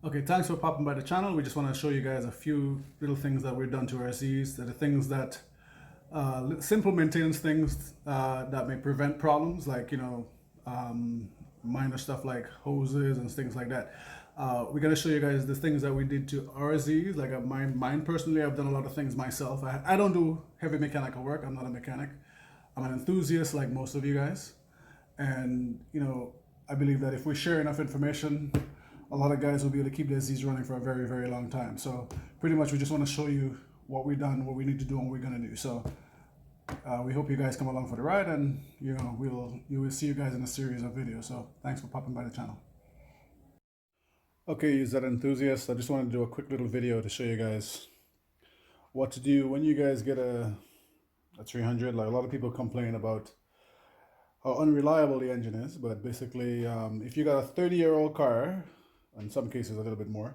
Okay, thanks for popping by the channel. We just want to show you guys a few little things that we've done to our Zs. That are things that, simple maintenance things that may prevent problems, like, minor stuff like hoses and things like that. We're going to show you guys the things that we did to our Zs. Like mine personally, I've done a lot of things myself. I don't do heavy mechanical work. I'm not a mechanic. I'm an enthusiast like most of you guys. And, I believe that if we share enough information, a lot of guys will be able to keep their Zs running for a very, very long time. So pretty much we just want to show you what we've done, what we need to do, and what we're going to do. So we hope you guys come along for the ride, and you will see you guys in a series of videos. So thanks for popping by the channel. Okay, you Z enthusiasts, I just wanted to do a quick little video to show you guys what to do when you guys get a 300. Like, a lot of people complain about how unreliable the engine is, but basically if you got a 30-year-old car, in some cases a little bit more,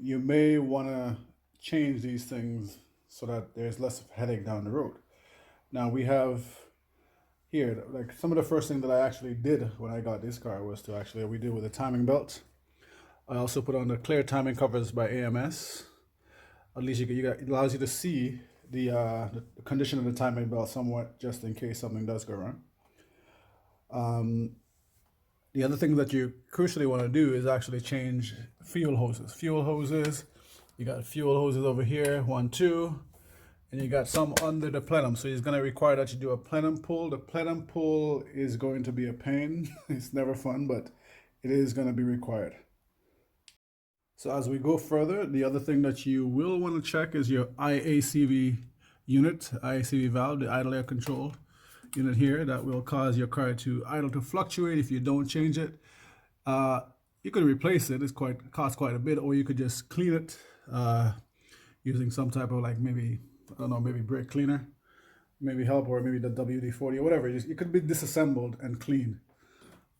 you may want to change these things so that there's less of a headache down the road. Now we have here, like, some of the first thing that I actually did when I got this car was to we did with the timing belt. I also put on the clear timing covers by AMS. At least it allows you to see the condition of the timing belt somewhat, just in case something does go wrong. The other thing that you crucially want to do is actually change fuel hoses. You got fuel hoses over here, 1, 2, and you got some under the plenum. So it's going to require that you do a plenum pull. The plenum pull is going to be a pain. It's never fun, but it is going to be required. So as we go further, the other thing that you will want to check is your IACV unit, IACV valve, the idle air control unit here, that will cause your car to idle, to fluctuate if you don't change it. You could replace it. It's costs quite a bit, or you could just clean it using some type of, like, maybe, I don't know, maybe brake cleaner, maybe help, or maybe the WD-40 or whatever. It could be disassembled and cleaned.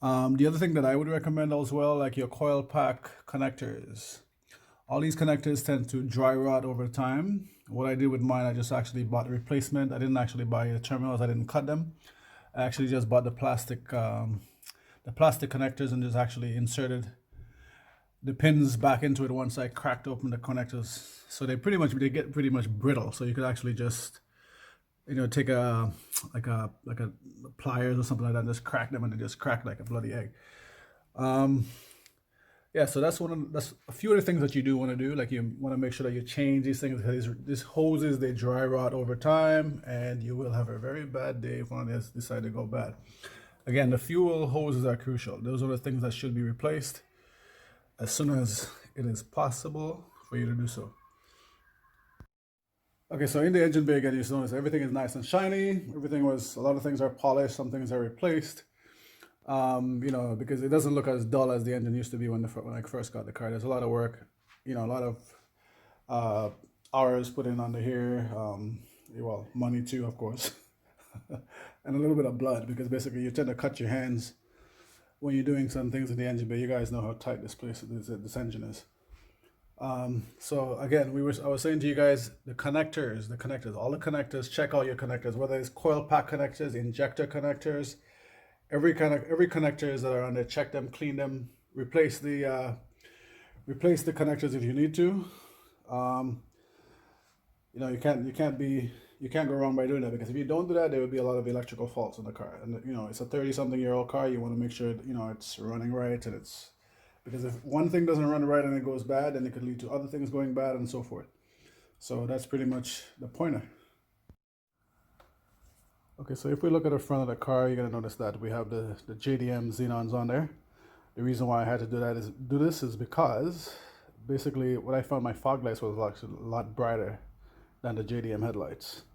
The other thing that I would recommend as well, like your coil pack connectors. All these connectors tend to dry rot over time. What I did with mine, I just actually bought a replacement. I didn't actually buy the terminals. I didn't cut them. I actually just bought the plastic connectors and just actually inserted the pins back into it once I cracked open the connectors. So they get pretty much brittle. So you could actually just, take a pliers or something like that, and just crack them, and they just crack like a bloody egg. Yeah, so that's a few of the things that you do want to do. Like, you want to make sure that you change these things, because these hoses, they dry rot over time, and you will have a very bad day if one of these decide to go bad. Again, the fuel hoses are crucial. Those are the things that should be replaced as soon as it is possible for you to do so. Okay, so in the engine bay, again, you notice everything is nice and shiny. A lot of things are polished, some things are replaced. Because it doesn't look as dull as the engine used to be when I first got the car. There's a lot of work, a lot of hours put in under here. Well, money too, of course, and a little bit of blood, because basically you tend to cut your hands when you're doing some things in the engine bay. You guys know how tight this engine is. So again, I was saying to you guys, the connectors, all the connectors. Check out your connectors, whether it's coil pack connectors, injector connectors. Every connectors that are on there, check them, clean them, replace the connectors if you need to. You can't go wrong by doing that, because if you don't do that, there will be a lot of electrical faults in the car. And it's a 30-something-year-old car. You want to make sure it's running right, and because if one thing doesn't run right and it goes bad, then it could lead to other things going bad and so forth. So that's pretty much the pointer. Okay, so if we look at the front of the car, you're gonna notice that we have the JDM xenons on there. The reason why I had to do this is because basically what I found, my fog lights was actually a lot brighter than the JDM headlights.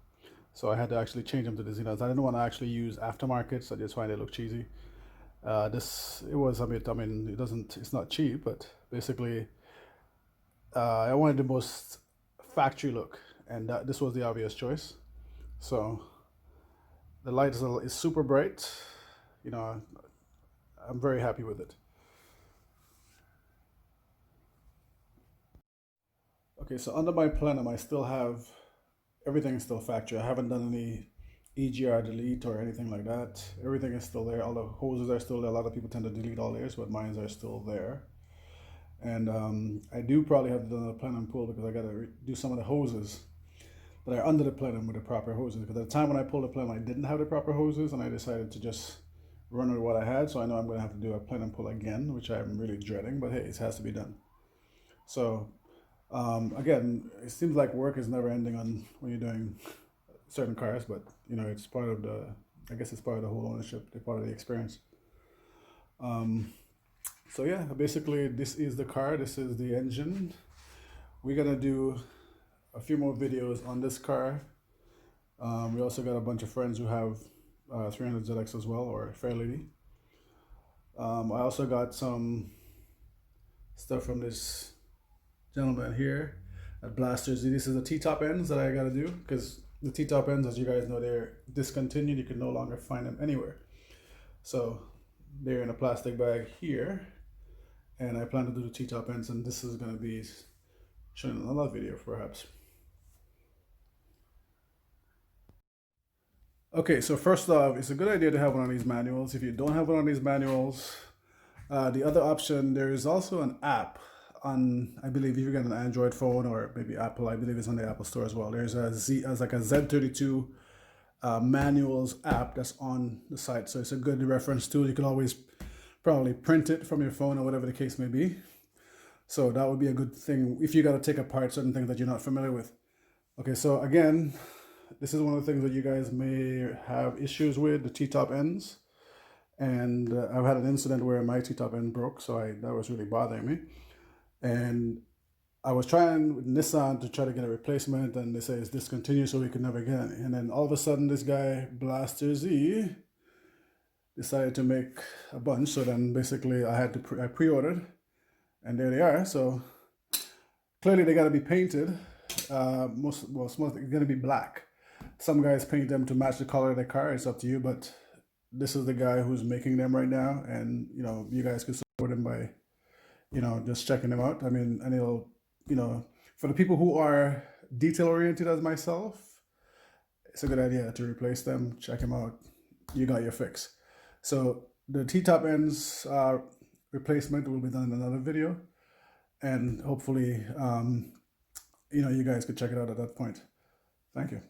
So I had to actually change them to the xenons. I didn't want to actually use aftermarkets. I just find they look cheesy. It's not cheap, but basically I wanted the most factory look, and this was the obvious choice. So the light is super bright. I'm very happy with it. Okay, so under my Plenum, I still have everything is still factory. I haven't done any EGR delete or anything like that. Everything is still there. All the hoses are still there. A lot of people tend to delete all theirs, but mine are still there. And I do probably have to do a Plenum pull because I got to do some of the hoses that are under the Plenum with the proper hoses. Because at the time when I pulled the Plenum, I didn't have the proper hoses, and I decided to just run with what I had. So I know I'm going to have to do a Plenum pull again, which I'm really dreading, but hey, it has to be done. So again, it seems like work is never ending on when you're doing certain cars, but you know, it's part of the, I guess it's part of the whole ownership, it's part of the experience. So yeah, basically this is the car, this is the engine. We're gonna do a few more videos on this car. We also got a bunch of friends who have 300ZX as well, or Fairlady. I also got some stuff from this gentleman here at Blaster Z. This is the T-top ends that I gotta do, because the T-top ends, as you guys know, they're discontinued. You can no longer find them anywhere. So they're in a plastic bag here, and I plan to do the T-top ends, and this is gonna be shown in another video perhaps. Okay, so first off, it's a good idea to have one of these manuals. If you don't have one of these manuals, the other option, there is also an app on, I believe if you get an Android phone or maybe Apple, I believe it's on the Apple Store as well. There's a Z32 manuals app that's on the site. So it's a good reference tool. You can always probably print it from your phone or whatever the case may be. So that would be a good thing if you got to take apart certain things that you're not familiar with. Okay, so again, this is one of the things that you guys may have issues with, the T-top ends. And I've had an incident where my T-top end broke, so that was really bothering me. And I was trying with Nissan to try to get a replacement, and they say it's discontinued, so we could never get it. And then all of a sudden, this guy, Blaster Z, decided to make a bunch. So then basically I had to I pre-ordered, and there they are. So clearly they got to be painted. Most it's going to be black. Some guys paint them to match the color of their car. It's up to you, but this is the guy who's making them right now, and you know, you guys can support him by, you know, just checking them out. I mean, and it'll, you know, for the people who are detail oriented as myself, it's a good idea to replace them. Check them out. You got your fix. So the T-top ends replacement will be done in another video, and hopefully, you know, you guys could check it out at that point. Thank you.